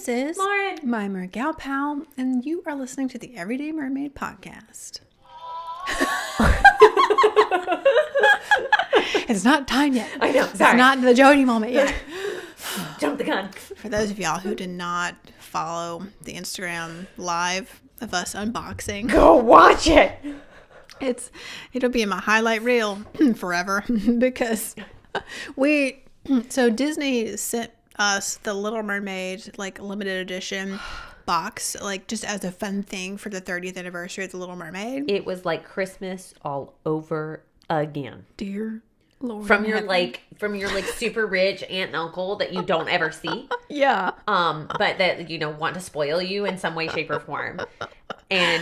This is Lauren, my Mergal pal, and you are listening to the Everyday Mermaid podcast. It's not time yet. I know. It's not the Jody moment yet. Jump the gun. For those of y'all who did not follow the Instagram live of us unboxing, Go watch it. It'll be in my highlight reel forever because so Disney sent us the Little Mermaid like limited edition box, like just as a fun thing for the 30th anniversary of the Little Mermaid. It was like Christmas all over again. Dear Lord, From your super rich aunt and uncle that you don't ever see. yeah, but that want to spoil you in some way, shape, or form, and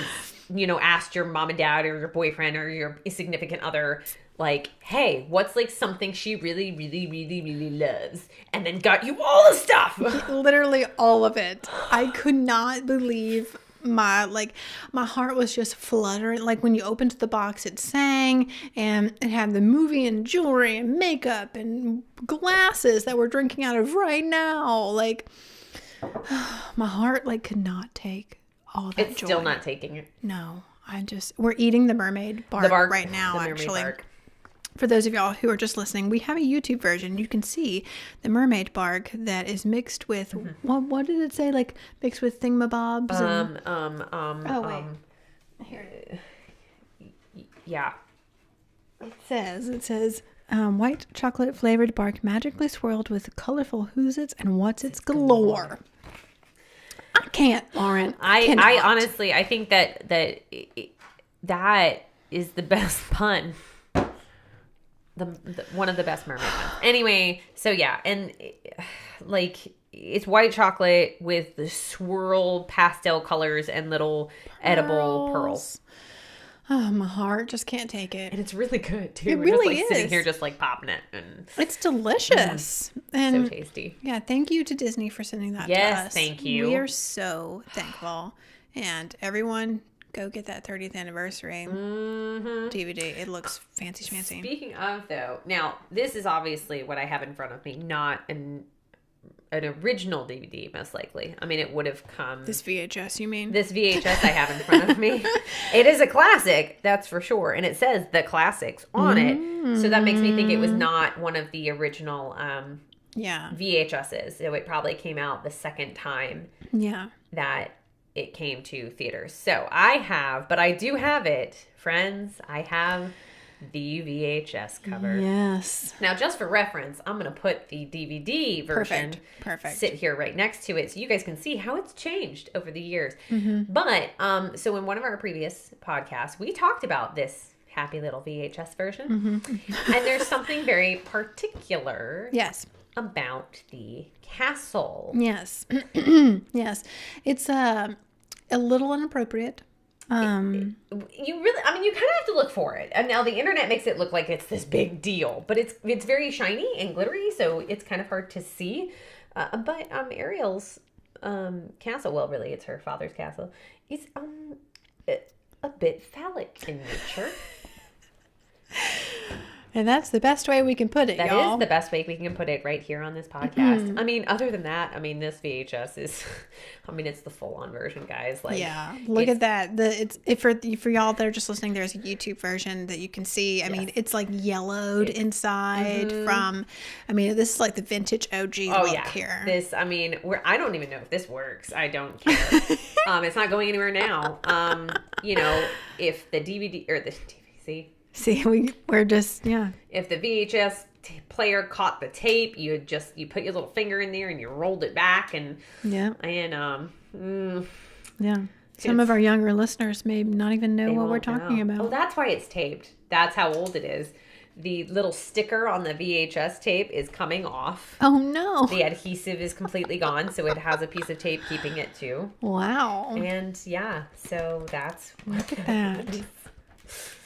asked your mom and dad or your boyfriend or your significant other, like, hey, what's like something she really, really, really, really loves, and then got you all the stuff. Literally all of it. I could not believe my heart was just fluttering. Like when you opened the box, it sang, and it had the movie and jewelry and makeup and glasses that we're drinking out of right now. Like my heart could not take all that It's joy. still not taking it. No, we're eating the mermaid bark, right now, actually. Bark. For those of y'all who are just listening, we have a YouTube version. You can see the mermaid bark that is mixed with, what did it say? Like mixed with thingamabobs? Here it is. Yeah. It says, white chocolate flavored bark magically swirled with colorful who's its and what's its galore. I can't, Lauren. I honestly, I think that is the best pun. The one of the best mermaid ones. Anyway, so yeah, and it's white chocolate with the swirl pastel colors and little edible pearls. Oh, my heart just can't take it. And it's really good too. It We're really just is. Sitting here just popping it, and It's delicious. And so tasty. yeah, thank you to Disney for sending that to us. Yes, thank you. We are so thankful. And everyone, go get that 30th anniversary DVD. It looks fancy schmancy. Speaking of, though, now this is obviously what I have in front of me, not an original DVD, most likely. I mean, it would have come... This VHS, you mean? This VHS I have in front of me. It is a classic, that's for sure. And it says The Classics on it. So that makes me think it was not one of the original VHSs. So it probably came out the second time that it came to theaters. So I do have it, friends. I have the VHS cover. Yes. Now, just for reference, I'm going to put the DVD version Perfect. sit here right next to it so you guys can see how it's changed over the years. But, so in one of our previous podcasts, we talked about this happy little VHS version. And there's something very particular about the castle. Yes. Yes. It's a little inappropriate. You kind of have to look for it. And now the internet makes it look like it's this big deal, but it's very shiny and glittery, so it's kind of hard to see. But Ariel's castle, well, really, it's her father's castle, is a bit phallic in nature. And that's the best way we can put it, y'all. That is the best way we can put it right here on this podcast. I mean, other than that, this VHS is, it's the full-on version, guys. Look at that. For y'all that are just listening, there's a YouTube version that you can see. I mean, it's like yellowed inside from, this is like the vintage OG look here. This, I don't even know if this works. I don't care. It's not going anywhere now. If the DVD or the DVD, See, we're just, if the VHS player caught the tape, you put your little finger in there and you rolled it back and Some of our younger listeners may not even know what we're talking about. Oh, that's why it's taped. That's how old it is. The little sticker on the VHS tape is coming off. Oh, no. The adhesive is completely gone, so it has a piece of tape keeping it too. Wow. And so that's... Look at that.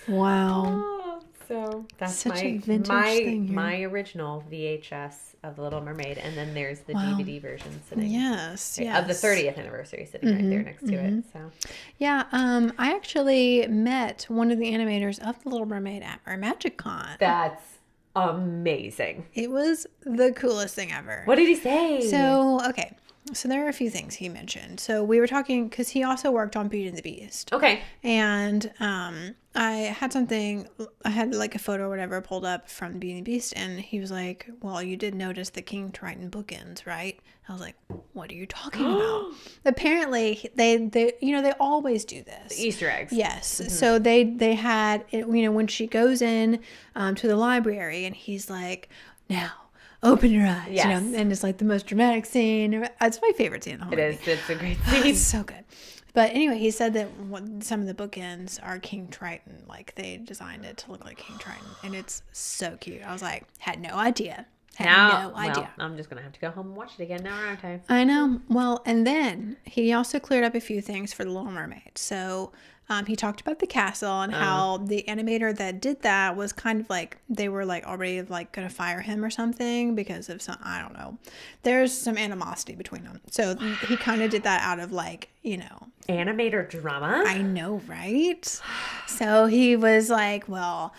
Wow. So that's such a vintage thing here. My original VHS of The Little Mermaid, and then there's the DVD version sitting. Yes. Of the 30th anniversary sitting right there next to it. So yeah, I actually met one of the animators of The Little Mermaid at our MagicCon. That's amazing. It was the coolest thing ever. What did he say? So, okay. So there are a few things he mentioned. So we were talking, because he also worked on Beauty and the Beast. Okay. And I had like a photo or whatever pulled up from Beauty and the Beast, and he was like, well, you did notice the King Triton bookends, right? I was like, what are you talking about? Apparently, they always do this. The Easter eggs. Yes. Mm-hmm. So they had, when she goes in to the library, and he's like, now, open your eyes. Yes. And it's like the most dramatic scene. It's my favorite scene in the whole movie. It's a great scene. It's so good. But anyway, he said that some of the bookends are King Triton. Like, they designed it to look like King Triton. And it's so cute. I was like, had no idea. No idea. Well, I'm just going to have to go home and watch it again now, aren't I? I know. Well, and then he also cleared up a few things for The Little Mermaid. So he talked about the castle and how the animator that did that was kind of like, they were like already like going to fire him or something because of some, I don't know. There's some animosity between them. So he kind of did that out of like, animator drama? I know, right? So he was like, well,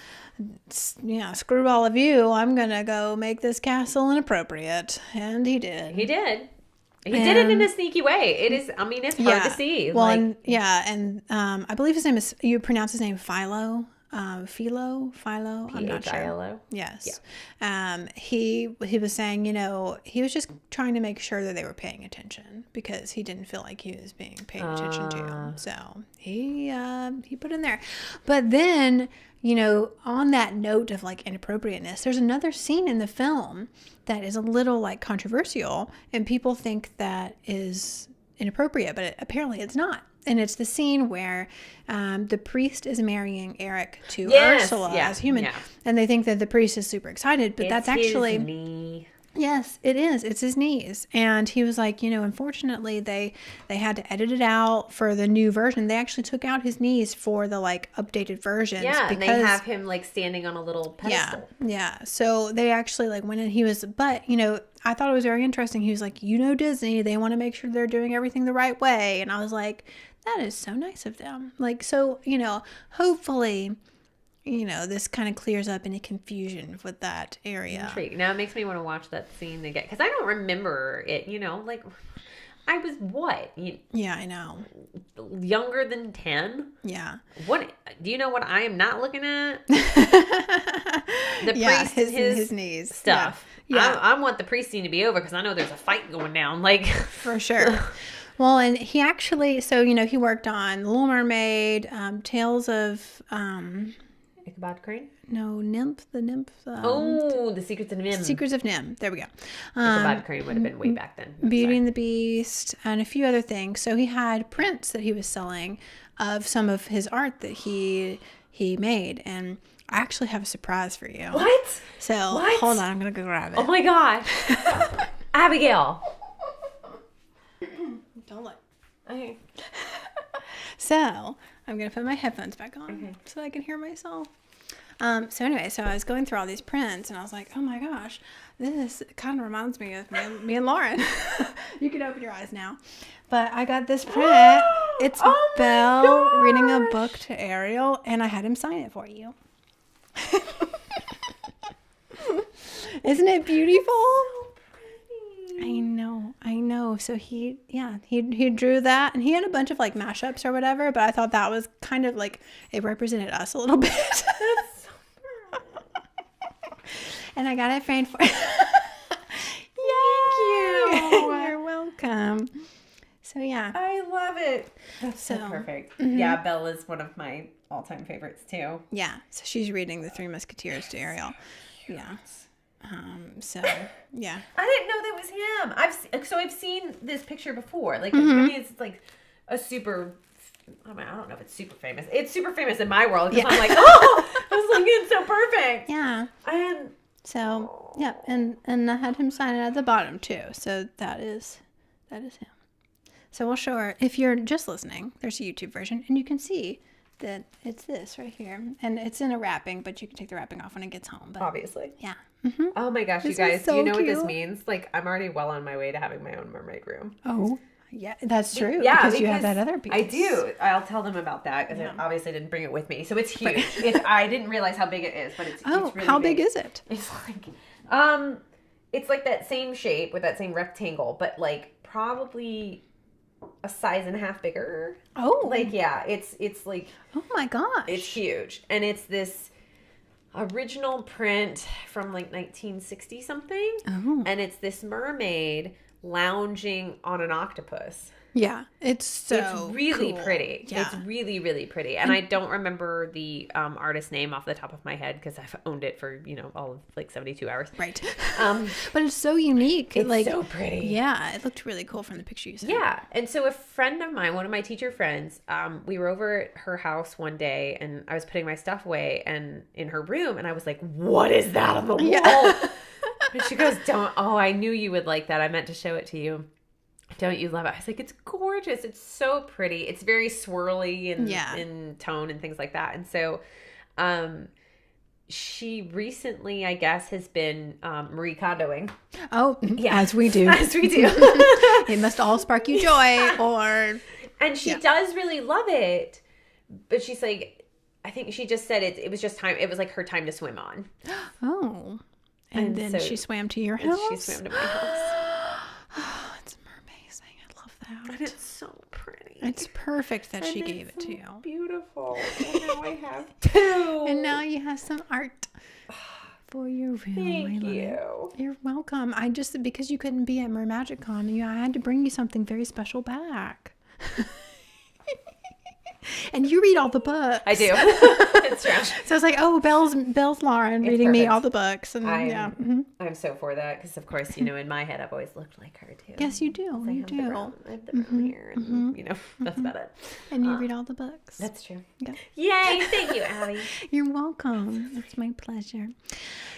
screw all of you. I'm going to go make this castle inappropriate. And he did. He did. He did it in a sneaky way. It's hard to see. Well, I believe his name is, you pronounce his name Philo. Philo. I'm not sure. P-H-I-L-O? Yes. Yeah. He was saying, he was just trying to make sure that they were paying attention because he didn't feel like he was being paid attention to. So he put in there. But then, on that note of like inappropriateness, there's another scene in the film that is a little like controversial, and people think that is inappropriate, but apparently it's not. And it's the scene where the priest is marrying Eric to Ursula as human. Yeah. And they think that the priest is super excited, but that's actually... his knee. Yes, it is. It's his knees. And he was like, unfortunately, they had to edit it out for the new version. They actually took out his knees for the, like, updated versions. Yeah, and they have him, like, standing on a little pedestal. Yeah. So they actually, like, went in. He was... But, I thought it was very interesting. He was like, Disney, they want to make sure they're doing everything the right way. And I was like... That is so nice of them. Like, so, hopefully, this kind of clears up any confusion with that area. Intrigued. Now it makes me want to watch that scene again. Because I don't remember it, like, I was what? Yeah, I know. Younger than 10? Yeah. What? Do you know what I am not looking at? The priest, his knees. Stuff. Yeah. I want the priest scene to be over because I know there's a fight going down. Like, for sure. Well, and he actually, so, he worked on Little Mermaid, Tales of... Ichabod Crane? No, the Nymph. The Secrets of Nim. Secrets of Nim. There we go. Ichabod Crane would have been way back then. Beauty and the Beast, and a few other things. So he had prints that he was selling of some of his art that he made, and I actually have a surprise for you. What? So, hold on, I'm going to go grab it. Oh my gosh. Abigail. Don't look. Okay. So, I'm going to put my headphones back on so I can hear myself. So anyway, I was going through all these prints, and I was like, oh my gosh, this kind of reminds me of me and Lauren. You can open your eyes now. But I got this print. It's Belle reading a book to Ariel, and I had him sign it for you. Isn't it beautiful? I know. So he drew that, and he had a bunch of like mashups or whatever, but I thought that was kind of like, it represented us a little bit. That's so and I got it framed for Thank you. You're welcome. So yeah. I love it. That's so perfect. Mm-hmm. Yeah, Belle is one of my all-time favorites too. Yeah. So she's reading The Three Musketeers to Ariel. Yeah. So yeah, I didn't know that was him. I've seen this picture before. Like, it's like a super. I don't know if it's super famous. It's super famous in my world because I'm like, oh, I was like, it's so perfect. Yeah. And so yeah, and I had him sign it at the bottom too. So that is him. So we'll show her. If you're just listening, there's a YouTube version, and you can see that it's this right here, and it's in a wrapping, but you can take the wrapping off when it gets home. But obviously, yeah. Mm-hmm. Oh my gosh, this you guys! So do you know cute. what this means? Like, I'm already well on my way to having my own mermaid room. Oh, yeah, that's true. Yeah, because you have that other piece. I do. I'll tell them about that because I obviously didn't bring it with me. So it's huge. I didn't realize how big it is, but it's really how big is it? It's like, it's like that same shape with that same rectangle, but like probably a size and a half bigger. Oh. Like, yeah, it's like... Oh, my gosh. It's huge. And it's this original print from, like, 1960 something. Oh. And it's this mermaid lounging on an octopus. Yeah, it's really cool. pretty. Yeah. It's really, really pretty. And I don't remember the artist's name off the top of my head because I've owned it for, all of like 72 hours. Right. But it's so unique. It's like, so pretty. Yeah, it looked really cool from the picture you sent. Yeah. And so a friend of mine, one of my teacher friends, we were over at her house one day and I was putting my stuff away and in her room and I was like, what is that on the wall? Yeah. And she goes, I knew you would like that. I meant to show it to you. Don't you love it? I was like, it's gorgeous. It's so pretty. It's very swirly and in tone and things like that. And so she recently, I guess, has been Marie Kondoing. Oh, yeah. As we do. As we do. It must all spark you joy or... And she does really love it. But she's like, I think she just said it was just time. It was like her time to swim on. Oh. And then so she swam to your house? She swam to my house. That. And it's so pretty. It's perfect that she gave it to you. Beautiful. And now I have two. And now you have some art for your room. Thank you. You're welcome. Because you couldn't be at MerMagicCon, I had to bring you something very special back. And you read all the books. I do. It's true. So I was like, oh, Belle's Lauren reading me all the books. And I'm so for that because, of course, in my head, I've always looked like her, too. Yes, you do. I have the brown hair and, that's about it. And you read all the books. That's true. Yeah. Yay. Thank you, Abbey. You're welcome. It's my pleasure.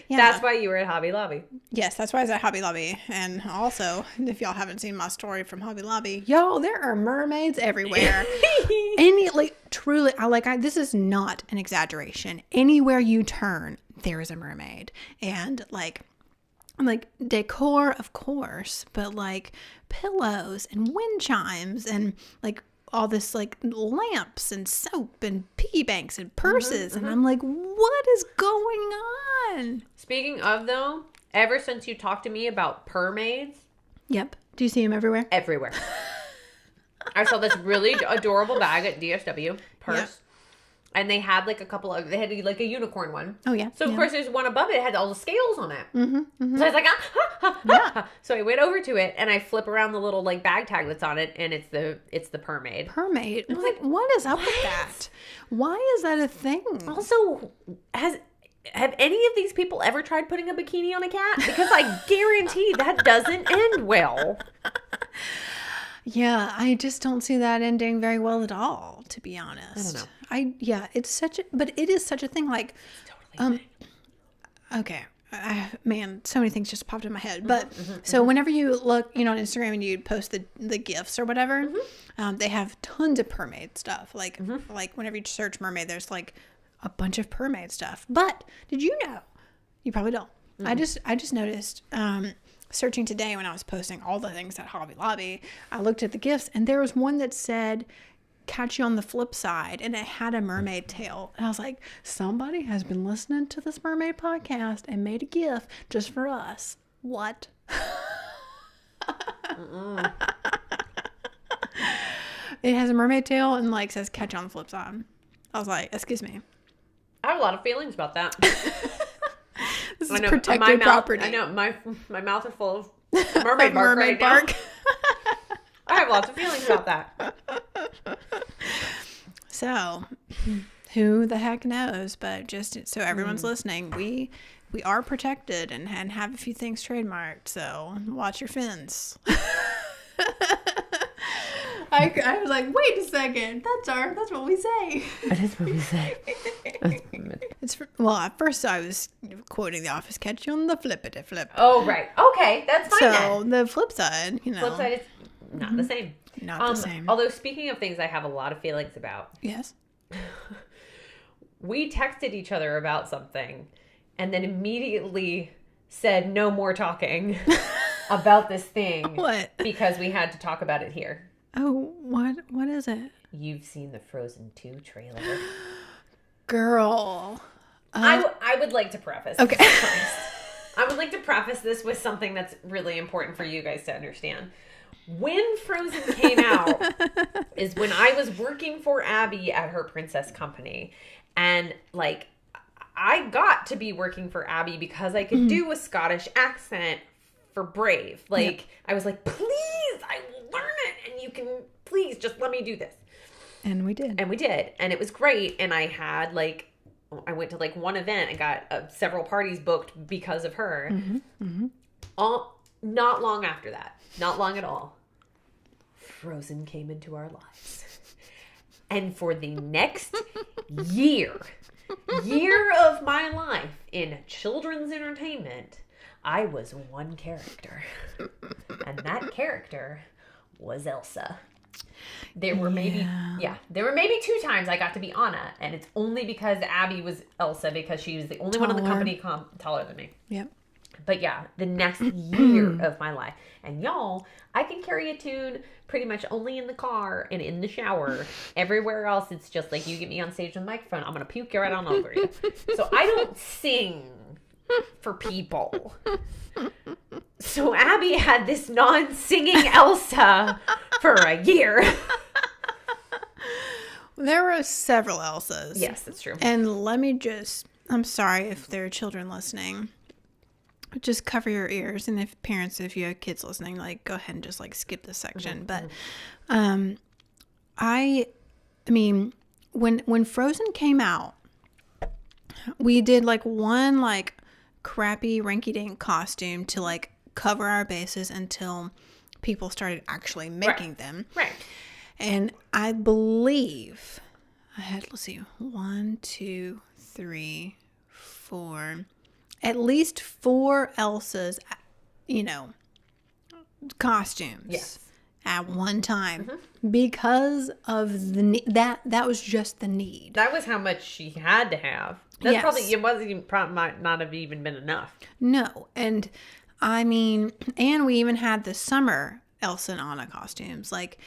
Yeah. That's why you were at Hobby Lobby. Yes, that's why I was at Hobby Lobby. And also, if y'all haven't seen my story from Hobby Lobby, there are mermaids everywhere. Truly, this is not an exaggeration. Anywhere you turn, there is a mermaid. And like decor, of course, but like pillows and wind chimes and like all this like lamps and soap and piggy banks and purses. And I'm like, what is going on? Speaking of, though, ever since you talked to me about mermaids. Yep. Do you see them everywhere? Everywhere. I saw this really adorable bag at DSW purse. Yep. And they had like they had like a unicorn one. Oh, yeah. So, of course, there's one above it. It had all the scales on it. So I was like, So I went over to it and I flip around the little like bag tag that's on it. And it's the mermaid. Mermaid. I was like, what is up with that? Why is that a thing? Also, have any of these people ever tried putting a bikini on a cat? Because I guarantee that doesn't end well. Yeah, I just don't see that ending very well at all, to be honest. I don't know. But it is such a thing. Like, totally okay, man, so many things just popped in my head. But so whenever you look, on Instagram and you post the GIFs or whatever, they have tons of mermaid stuff. Like whenever you search mermaid, there's like a bunch of mermaid stuff. But did you know? You probably don't. I just noticed. Searching today when I was posting all the things at Hobby Lobby, I looked at the gifts and there was one that said, catch you on the flip side, and it had a mermaid tail. And I was like, somebody has been listening to this mermaid podcast and made a GIF just for us. What? It has a mermaid tail and like says catch you on the flip side. I was like, excuse me. I have a lot of feelings about that. This is protected property. I know. My mouth is full of mermaid bark right now. I have lots of feelings about that. So, who the heck knows? But just so everyone's listening, we are protected and have a few things trademarked. So, watch your fins. I was like, wait a second. That's what we say. That is what we say. At first I was quoting The Office, catch you on the flippity flip. Oh, right. Okay, that's fine. So the flip side, Flip side is not the same. Not the same. Although speaking of things I have a lot of feelings about. Yes. We texted each other about something and then immediately said no more talking about this thing. What? Because we had to talk about it here. Oh, what is it? You've seen the Frozen 2 trailer. Girl. I would like to preface okay. this. I would like to preface this with something that's really important for you guys to understand. When Frozen came out is when I was working for Abbey at her princess company. And like, I got to be working for Abbey because I could do a Scottish accent for Brave. Like, I was like, please, I will learn it. And you can, please, just let me do this. And we did. And we did. And it was great. And I had like, I went to like one event and got several parties booked because of her. Not long after that. Not long at all. Frozen came into our lives. And for the next year of my life in children's entertainment, I was one character. And that character was Elsa. There were maybe 2 times I got to be Anna, and it's only because Abby was Elsa because she was the only one in the company taller than me. Yep. But yeah, the next year of my life. And y'all, I can carry a tune pretty much only in the car and in the shower. Everywhere else, it's just like you get me on stage with a microphone, I'm going to puke right on over you. So I don't sing for people. So Abby had this non-singing Elsa for a year. There were several Elsas. Yes, that's true. And let me just, I'm sorry if there are children listening. Just cover your ears, and if parents, if you have kids listening, like go ahead and just like skip this section. But I mean, when Frozen came out, we did like one like crappy rinky-dink costume to like cover our bases until people started actually making them. Right. And I believe I had, let's see, 1, 2, 3, 4. At least 4 Elsas, costumes at one time because of the that was just the need. That was how much she had to have. That's probably, it wasn't even, might not have even been enough. No. And I mean, and we even had the summer Elsa and Anna costumes. Like,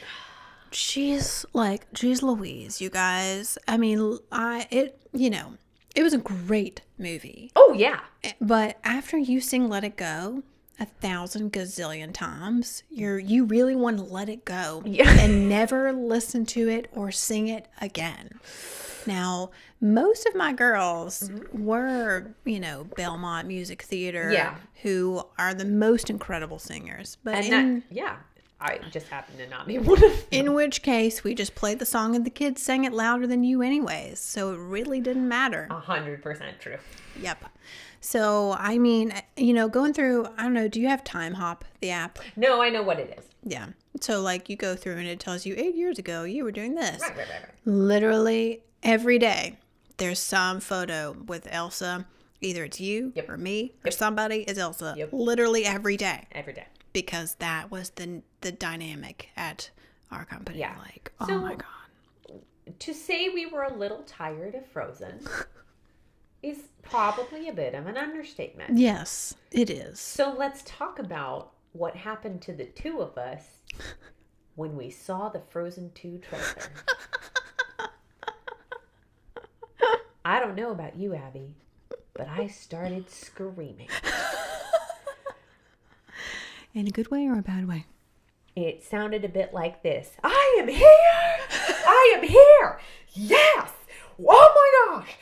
she's Louise, you guys. I mean, it was a great movie. Oh, yeah. But after you sing Let It Go 1,000 gazillion times, you really want to let it go and never listen to it or sing it again. Now, most of my girls were, Belmont Music Theater, who are the most incredible singers. But I just happened to not be one of them. In which case, we just played the song and the kids sang it louder than you anyways. So it really didn't matter. 100% true. Yep. So, I mean, going through, I don't know, do you have Time Hop, the app? No, I know what it is. Yeah. So, like, you go through and it tells you 8 years ago, you were doing this. Right. Literally every day, there's some photo with Elsa. Either it's you or me or somebody is Elsa. Yep. Literally every day. Every day. Because that was the dynamic at our company. Yeah. Like, oh my God. To say we were a little tired of Frozen is probably a bit of an understatement. Yes, it is. So let's talk about what happened to the two of us when we saw the Frozen 2 trailer. I don't know about you, Abby, but I started screaming. In a good way or a bad way? It sounded a bit like this. I am here! I am here! Yes! Oh my gosh!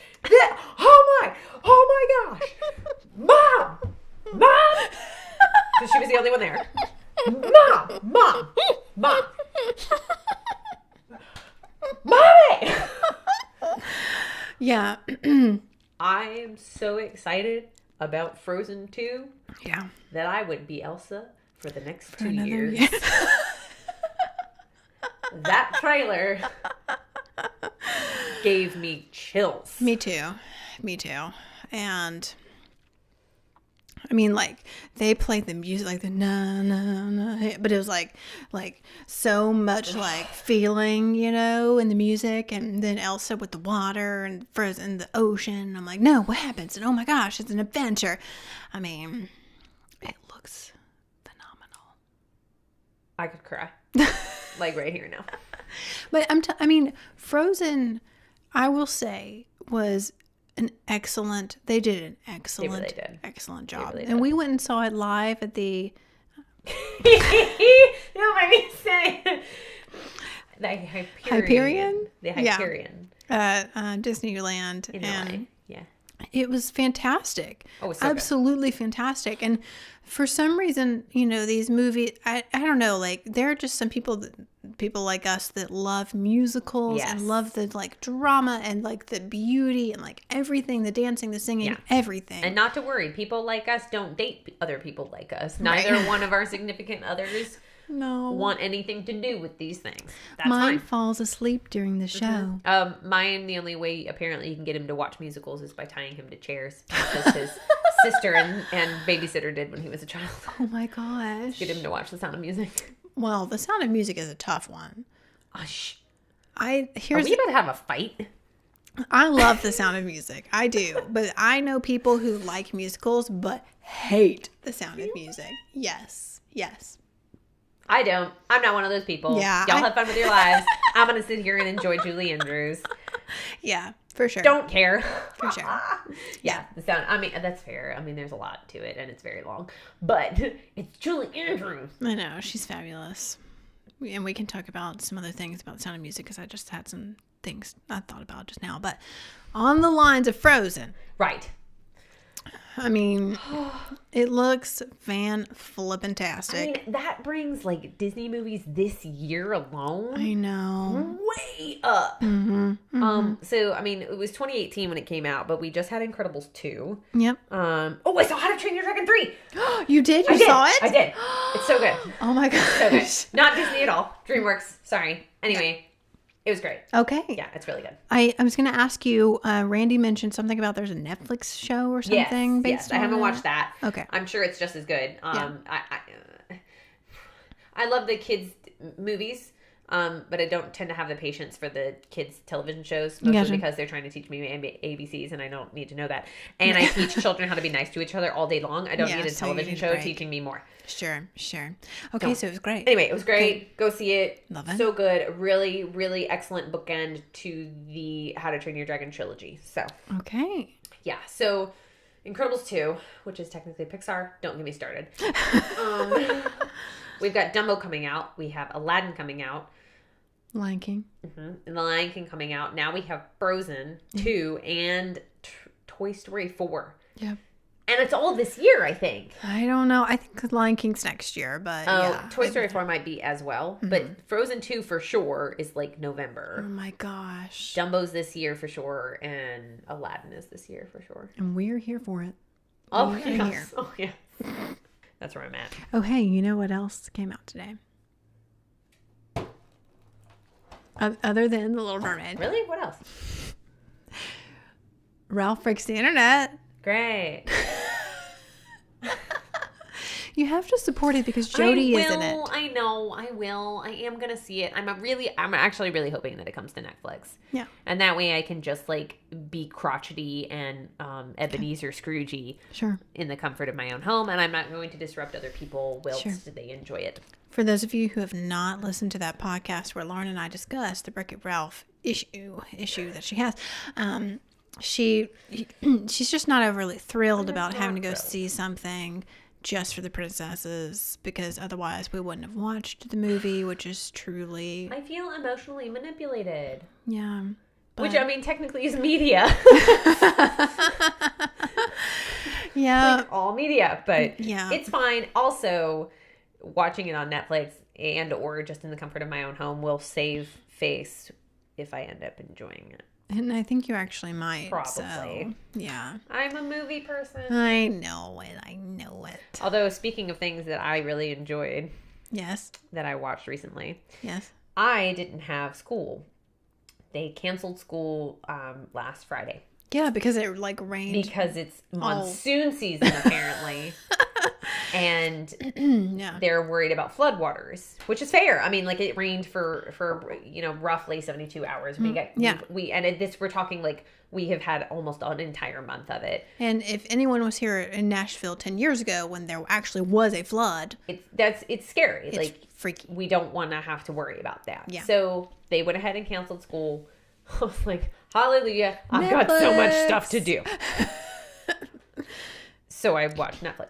Oh my gosh! Mom! Because she was the only one there. Mom! Mommy! Yeah. I am so excited about Frozen 2 that I would be Elsa for the next 2 years. That trailer gave me chills. Me too. And I mean, like, they played the music like the na, but it was like so much like feeling, in the music, and then Elsa with the water and Frozen in the ocean. I'm like, no, what happens? And oh my gosh, it's an adventure. I mean, it looks phenomenal. I could cry. Like right here now. But Frozen, I will say, was an excellent. They did an excellent, excellent job. And we went and saw it live at the No, I mean say the Hyperion. The Hyperion. Yeah. Disneyland. In and LA. Yeah. It was fantastic. Oh, it was so absolutely good. Fantastic. And for some reason, these movies, I don't know, like there are just some people like us that love musicals and love the like drama and like the beauty and like everything, the dancing, the singing, everything. And not to worry, people like us don't date other people like us. Neither one of our significant others want anything to do with these things. That's Mine fine. falls asleep during the show. Mine, the only way apparently you can get him to watch musicals is by tying him to chairs, because his sister and babysitter did when he was a child. Oh my gosh. Get him to watch The Sound of Music. Well, The Sound of Music is a tough one. Are we about to have a fight? I love The Sound of Music. I do. But I know people who like musicals but hate The Sound of Music. Yes. I don't. I'm not one of those people. Yeah. Y'all have fun with your lives. I'm going to sit here and enjoy Julie Andrews. Yeah, for sure. Don't care. For sure. Yeah, the sound. I mean, that's fair. I mean, there's a lot to it and it's very long. But it's Julie Andrews. I know. She's fabulous. And we can talk about some other things about The Sound of Music because I just had some things I thought about just now. But on the lines of Frozen. Right. I mean, it looks fan-flippantastic. I mean, that brings like Disney movies this year alone. I know. Way up. Mm-hmm. So, I mean, it was 2018 when it came out, but we just had Incredibles 2. Yep. I saw How to Train Your Dragon 3. You did? You saw it? I did. It's so good. Oh my gosh. So good. Not Disney at all. DreamWorks. Sorry. Anyway. It was great. Okay. Yeah, it's really good. I was going to ask you, Randy mentioned something about there's a Netflix show or something based on I haven't that. watched that. Okay. I'm sure it's just as good. I love the kids' movies, but I don't tend to have the patience for the kids' television shows, mostly because they're trying to teach me ABCs, and I don't need to know that. And I teach children how to be nice to each other all day long. I don't need a television show teaching me more. Sure. Okay, so it was great. Anyway, it was great. Okay. Go see it. Love it. So good. Really, really excellent bookend to the How to Train Your Dragon trilogy. So. Okay. Yeah. So, Incredibles 2, which is technically Pixar. Don't get me started. We've got Dumbo coming out. We have Aladdin coming out. Lion King. And The Lion King coming out. Now we have Frozen 2 and Toy Story 4. Yep. And it's all this year, I think. I don't know. I think Lion King's next year, but Toy Story 4 might be as well. Mm-hmm. But Frozen 2 for sure is like November. Oh my gosh. Dumbo's this year for sure, and Aladdin is this year for sure. And we're here for it. Oh, yes. Oh, yeah. That's where I'm at. Oh, hey, you know what else came out today? Other than The Little Mermaid. Really? What else? Ralph Breaks the Internet. Great. You have to support it because Jodie is in it. I know. I will. I am going to see it. I'm actually really hoping that it comes to Netflix. Yeah. And that way I can just like be crotchety and Ebenezer Scroogey in the comfort of my own home. And I'm not going to disrupt other people whilst they enjoy it. For those of you who have not listened to that podcast where Lauren and I discussed the Wreck-It Ralph issue that she has, she's just not overly thrilled about having to go see something just for the princesses, because otherwise we wouldn't have watched the movie, which is truly... I feel emotionally manipulated. Yeah. Which, I mean, technically is media. Yeah. Like all media, but yeah, it's fine. Also, watching it on Netflix and or just in the comfort of my own home will save face if I end up enjoying it. And I think you actually might. Probably. So, yeah. I'm a movie person. I know it. Although, speaking of things that I really enjoyed. Yes. That I watched recently. Yes. I didn't have school. They canceled school last Friday. Yeah, because it like rained. Because it's monsoon season, apparently. And they're worried about floodwaters, which is fair. I mean, like it rained for roughly 72 hours. We're talking like we have had almost an entire month of it. And if anyone was here in Nashville 10 years ago when there actually was a flood, it's scary. It's like freaky. We don't want to have to worry about that. Yeah. So they went ahead and canceled school. I was like, hallelujah! I've got so much stuff to do. So I watched Netflix.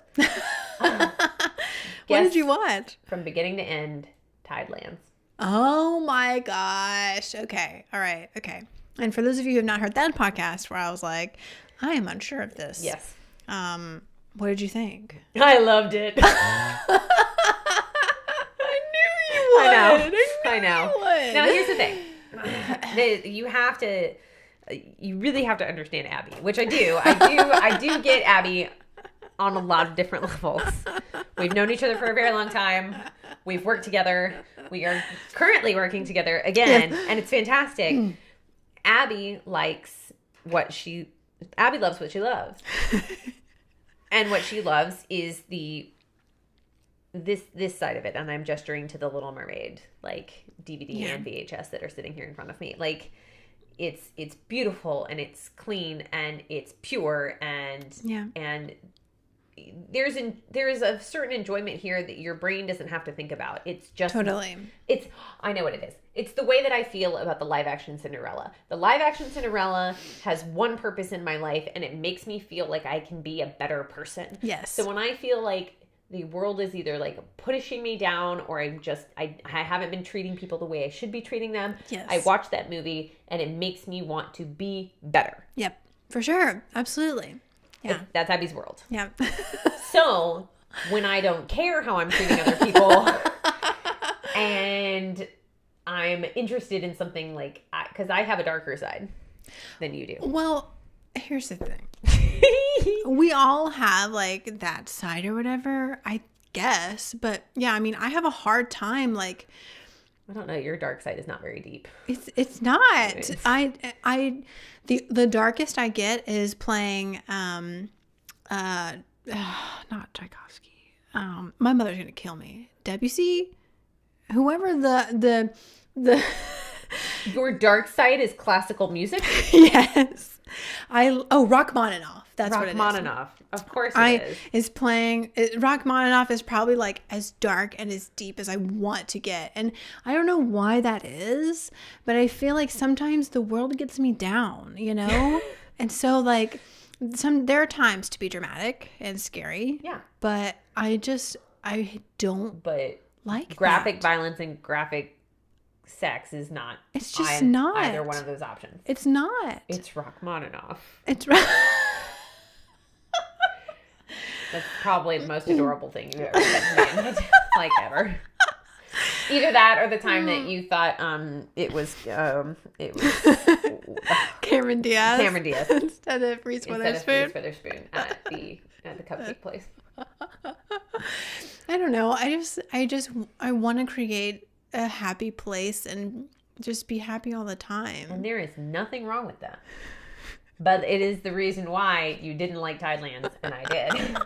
What did you watch? From beginning to end, Tidelands. Oh my gosh. Okay. All right. Okay. And for those of you who have not heard that podcast where I was like, I am unsure of this. Yes. What did you think? I loved it. I knew you would. I know. Now here's the thing. You really have to understand Abbey, which I do. I do get Abbey on a lot of different levels. We've known each other for a very long time. We've worked together. We are currently working together again, and it's fantastic. Abbey loves what she loves. And what she loves is this side of it, and I'm gesturing to the Little Mermaid like DVD and VHS that are sitting here in front of me. Like it's beautiful and it's clean and it's pure and there is a certain enjoyment here that your brain doesn't have to think about. It's just totally. I know what it is. It's the way that I feel about the live action Cinderella. The live action Cinderella has one purpose in my life, and it makes me feel like I can be a better person. Yes. So when I feel like the world is either like pushing me down or I haven't been treating people the way I should be treating them, yes. I watch that movie and it makes me want to be better. Yep. For sure. Absolutely. Yeah. That's Abby's world. Yeah. So when I don't care how I'm treating other people and I'm interested in something like, because I have a darker side than you do. Well, here's the thing. We all have like that side or whatever, I guess. But yeah, I mean, I have a hard time like. I don't know. Your dark side is not very deep. It's not. The darkest I get is playing not Tchaikovsky. My mother's gonna kill me. Debussy, whoever the Your dark side is classical music. Yes. Rachmaninoff. That's what it is. Rachmaninoff. Of course it is. Rachmaninoff is probably like as dark and as deep as I want to get. And I don't know why that is, but I feel like sometimes the world gets me down, you know? And so like there are times to be dramatic and scary. Yeah. But I don't like graphic violence and graphic sex is not. It's just not either one of those options. It's not. It's Rachmaninoff. It's That's probably the most adorable thing you've ever said to me, like ever. Either that or the time that you thought it was Cameron Diaz. Cameron Diaz instead of Reese Witherspoon at the cupcake place. I don't know. I want to create a happy place and just be happy all the time. And there is nothing wrong with that. But it is the reason why you didn't like Tidelands and I did.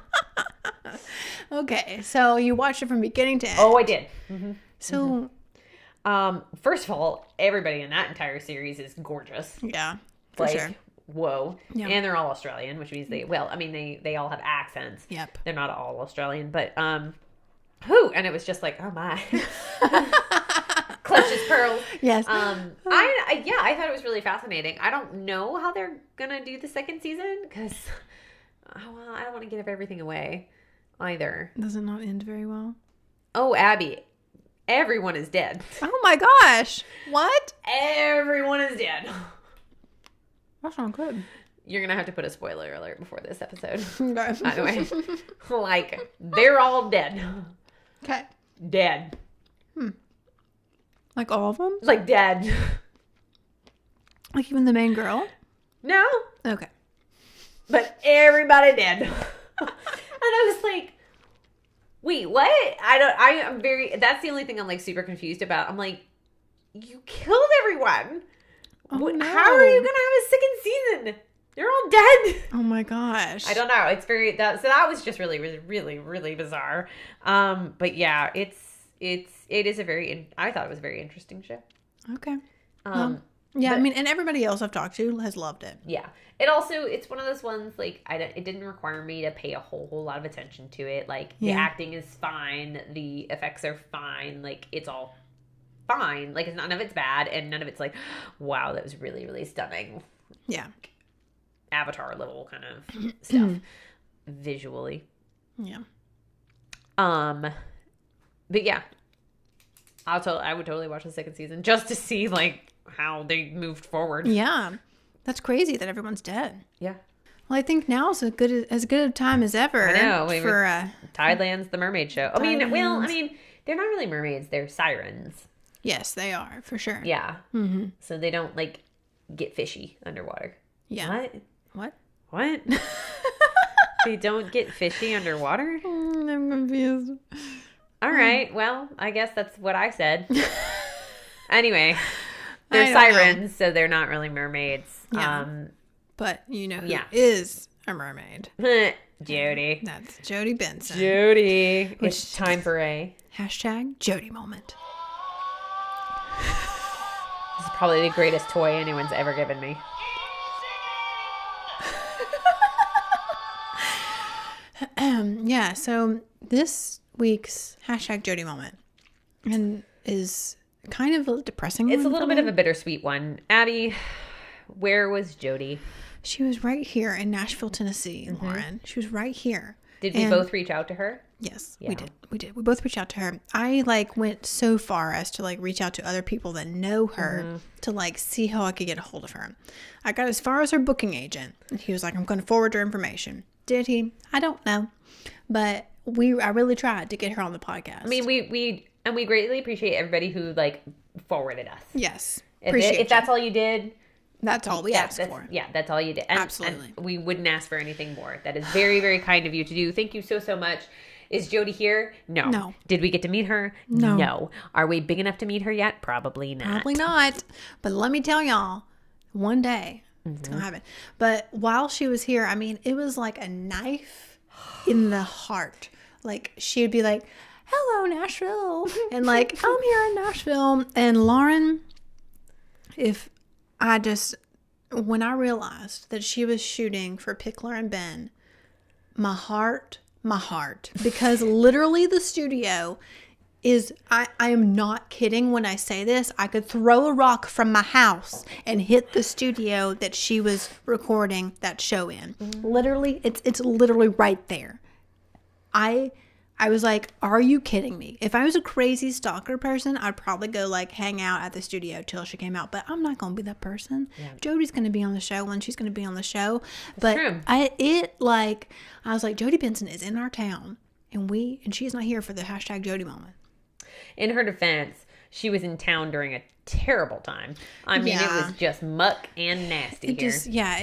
Okay, so you watched it from beginning to end. Oh, I did. Mm-hmm. So, first of all, everybody in that entire series is gorgeous. Yeah, for sure. Whoa. Yeah. And they're all Australian, which means they all have accents. Yep. They're not all Australian, but and it was just like, oh my. Clutches pearls. Yes. I thought it was really fascinating. I don't know how they're gonna do the second season because, I don't want to give everything away either. Does it not end very well? Oh, Abbey, everyone is dead. Oh my gosh! What? Everyone is dead. That's not good. You're gonna have to put a spoiler alert before this episode. Okay. Anyway, like they're all dead. Okay. Dead. Like all of them? Like dead. Like even the main girl? No. Okay. But everybody dead. And I was like, wait, what? That's the only thing I'm like super confused about. I'm like, you killed everyone. Oh, no. How are you going to have a second season? They're all dead. Oh my gosh. I don't know. It's that was just really, really, really, really bizarre. But yeah, I thought it was a very interesting show. Okay. Yeah, I mean, and everybody else I've talked to has loved it. Yeah. It's one of those ones, like, it didn't require me to pay a whole lot of attention to it. Like, the acting is fine. The effects are fine. Like, it's all fine. Like, none of it's bad. And none of it's like, wow, that was really, really stunning. Yeah. Avatar level kind of stuff. Visually. Yeah. But yeah, I would totally watch the second season just to see like how they moved forward. Yeah. That's crazy that everyone's dead. Yeah. Well, I think now is as good a time as ever. I know. For Tideland's the mermaid show. I mean, they're not really mermaids. They're sirens. Yes, they are, for sure. Yeah. Mm-hmm. So they don't like get fishy underwater. Yeah. What? They don't get fishy underwater? I'm confused. All right. Well, I guess that's what I said. Anyway, they're sirens, so they're not really mermaids. Yeah. But you know who is a mermaid. Jody. That's Jody Benson. Jody. It's time for a #Jody moment. This is probably the greatest toy anyone's ever given me. Yeah, so this week's #Jody moment is kind of a depressing It's one a little bit of a bittersweet one. Abby, where was Jody? She was right here in Nashville, Tennessee, Lauren. She was right here. Did we both reach out to her? Yes, we did. We both reached out to her. I went so far as to reach out to other people that know her to see how I could get a hold of her. I got as far as her booking agent. And he was like, I'm going to forward your information. Did he? I don't know. But I really tried to get her on the podcast. I mean, we greatly appreciate everybody who forwarded us. Yes. If that's all you did, that's all we asked for. Yeah, that's all you did. Absolutely. And we wouldn't ask for anything more. That is very, very kind of you to do. Thank you so, so much. Is Jody here? No. Did we get to meet her? No. Are we big enough to meet her yet? Probably not. Probably not. But let me tell y'all, one day it's going to happen. But while she was here, I mean, it was like a knife in the heart. She would be like, hello, Nashville. And I'm here in Nashville. And Lauren, when I realized that she was shooting for Pickler and Ben, my heart, because literally the studio is, I am not kidding when I say this, I could throw a rock from my house and hit the studio that she was recording that show in. Literally, it's literally right there. I was like, are you kidding me? If I was a crazy stalker person, I'd probably go hang out at the studio till she came out. But I'm not going to be that person. Yeah. Jody's going to be on the show when she's going to be on the show. But true. I was like, Jody Benson is in our town and she's not here for the #Jody moment. In her defense, she was in town during a terrible time. I mean, It was just muck and nasty here.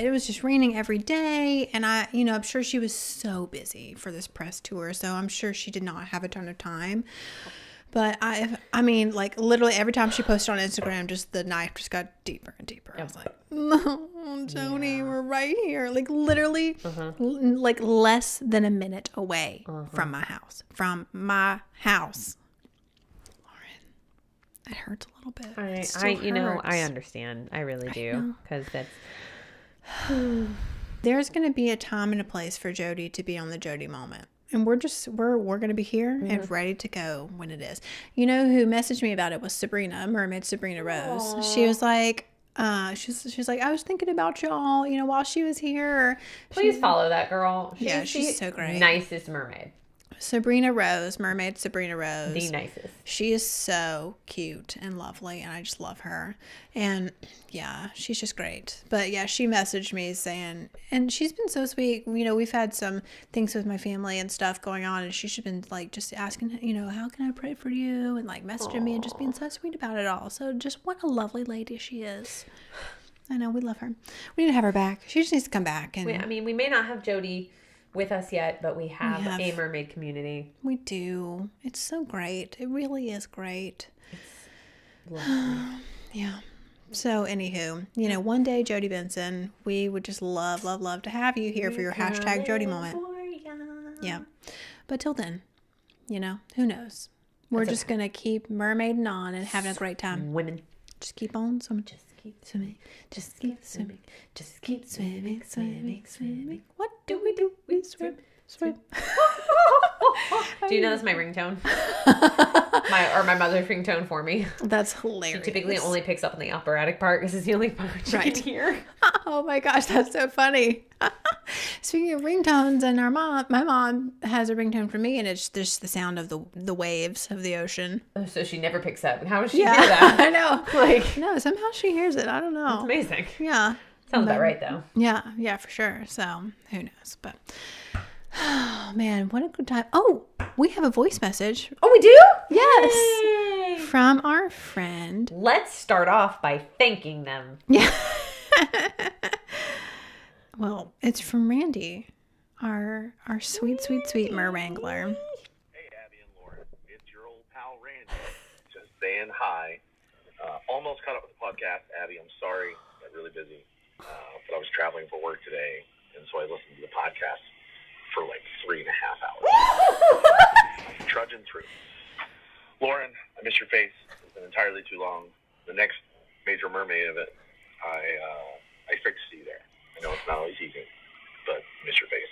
It was just raining every day. And I'm sure she was so busy for this press tour. So I'm sure she did not have a ton of time. But I mean, literally every time she posted on Instagram, just the knife just got deeper and deeper. I was like, no, Jody, we're right here. Literally, less than a minute away from my house. It hurts a little bit. I understand. I really do. Because that's... There's going to be a time and a place for Jody to be on the Jody moment. And we're going to be here and ready to go when it is. You know who messaged me about it was Sabrina, Mermaid Sabrina Rose. Aww. She was like, she's like, I was thinking about y'all, while she was here. Please follow that girl. She's so great. Nicest mermaid. Sabrina Rose, Mermaid Sabrina Rose. The nicest. She is so cute and lovely, and I just love her. And yeah, she's just great. But yeah, she messaged me saying, and she's been so sweet. We've had some things with my family and stuff going on, and she's been just asking, how can I pray for you? And messaging me and just being so sweet about it all. So just what a lovely lady she is. I know, we love her. We need to have her back. She just needs to come back. And we may not have Jody with us yet, but we have a mermaid community. We do. It's so great. It really is great. It's lovely. Yeah. So anywho, one day, Jody Benson, we would just love to have you here for your #Jody moment. Yeah. But till then, who knows? We're just going to keep mermaiding on and having a great time. Women. Just keep on swimming. Just keep swimming. Just keep swimming. Just keep swimming, swimming, swimming. What do? We swim. Do you know that's my ringtone? my mother's ringtone for me. That's hilarious. She typically only picks up in the operatic part because it's the only part she can hear. Oh my gosh, that's so funny. Speaking of ringtones, and my mom has a ringtone for me, and it's just the sound of the waves of the ocean. Oh, so she never picks up. How does she hear that? I know. Like, no, somehow she hears it. I don't know. That's amazing. Yeah. Sounds about right, though. Yeah, for sure. So who knows? But oh man, what a good time! Oh, we have a voice message. Oh, we do? Yes, Yay. From our friend. Let's start off by thanking them. Yeah. Well, it's from Randy, our sweet merwrangler. Hey, Abby and Lauren. It's your old pal Randy. Just saying hi. Almost caught up with the podcast. Abby, I'm sorry. I got really busy. But I was traveling for work today, and so I listened to the podcast for like 3.5 hours. Trudging through. Lauren, I miss your face. It's been entirely too long. The next major Mermaid of it, I expect to see you there. I know it's not always easy, but miss your face.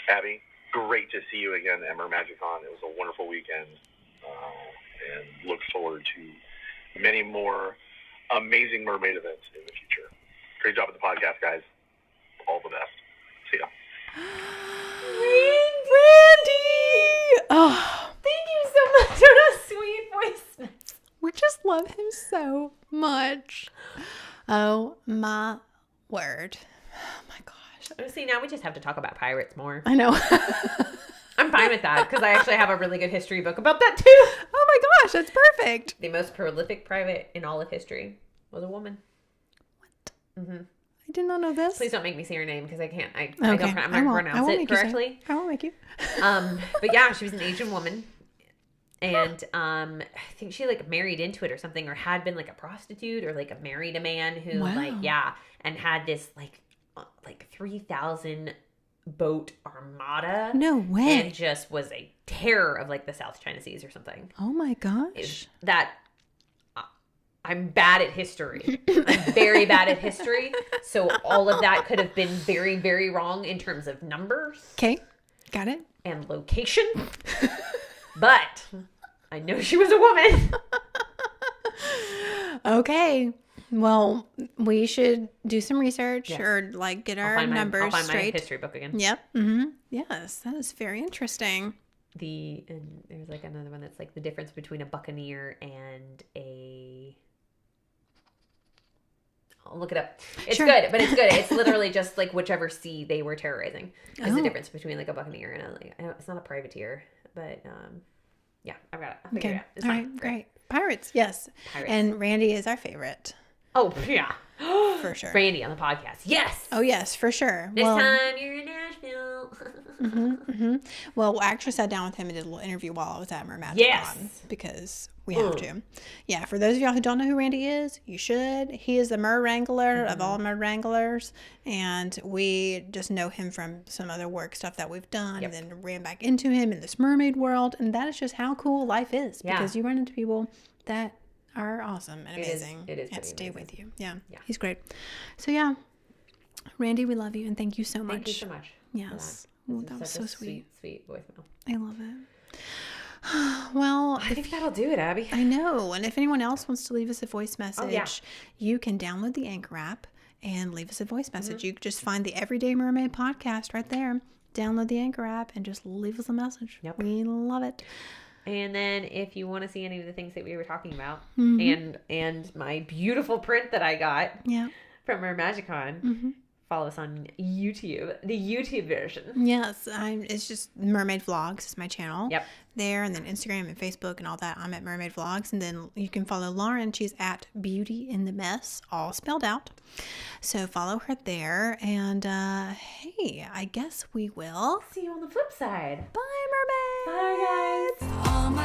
Abby, great to see you again at MerMagicCon. It was a wonderful weekend, and look forward to many more amazing mermaid events in the future. Great job with the podcast, guys. All the best. See ya. Randy! Oh, thank you so much for that sweet voice. We just love him so much. Oh my word. Oh my gosh. See, now we just have to talk about pirates more. I know. I'm fine with that because I actually have a really good history book about that too. Oh my gosh, that's perfect. The most prolific pirate in all of history was a woman. What? Mm-hmm. I did not know this. Please don't make me say her name because I can't. I'm not going to pronounce it correctly. I won't make you. But yeah, she was an Asian woman. And I think she like married into it or something, or had been like a prostitute, or like married a man who and had this like 3,000 boat armada. No way. And just was a terror of like the South China Seas or something. Oh my gosh. I'm bad at history. I'm very bad at history. So all of that could have been very, very wrong in terms of numbers. Okay. Got it. And location. But I know she was a woman. Okay. Well, we should do some research or like get our numbers I'll find straight. My history book again. Yep. Mm-hmm. Yes, that is very interesting. And there's like another one that's like the difference between a buccaneer and a. I'll look it up. It's good, but it's good. It's literally just like whichever sea they were terrorizing. There's the difference betwing like a buccaneer and it's not a privateer, but yeah, I've got it. I'll figure it out. It's all fine. right, great. Pirates, yes. Pirates. And Randy is our favorite. Oh, yeah. For sure. Randy on the podcast. Yes. Oh, yes, for sure. Next time you're in Nashville. Well, I actually sat down with him and did a little interview while I was at MerMagicCon. Yes. Because we have to. Yeah, for those of y'all who don't know who Randy is, you should. He is the Merwrangler of all Merwranglers. And we just know him from some other work stuff that we've done. Yep. And then ran back into him in this mermaid world. And that is just how cool life is. Yeah. Because you run into people that are awesome and amazing. It is and stay amazing. with you. Yeah. He's great. So, yeah. Randy, we love you. And thank you so much. Thank you so much. Yes. Oh, that was so sweet. Sweet voicemail. I love it. Well, I think that'll do it, Abby. I know. And if anyone else wants to leave us a voice message, you can download the Anchor app and leave us a voice message. You can just find the Everyday Mermaid podcast right there. Download the Anchor app and just leave us a message. Yep. We love it. And then if you want to see any of the things that we were talking about and my beautiful print that I got from MerMagicCon, follow us on YouTube, the YouTube version. Yes, it's just Mermaid Vlogs is my channel. Yep. There, and then Instagram and Facebook and all that. I'm at Mermaid Vlogs, and then you can follow Lauren. She's at Beauty in the Mess, all spelled out. So follow her there, and hey, I guess we will see you on the flip side. Bye, Mermaid. Bye, guys.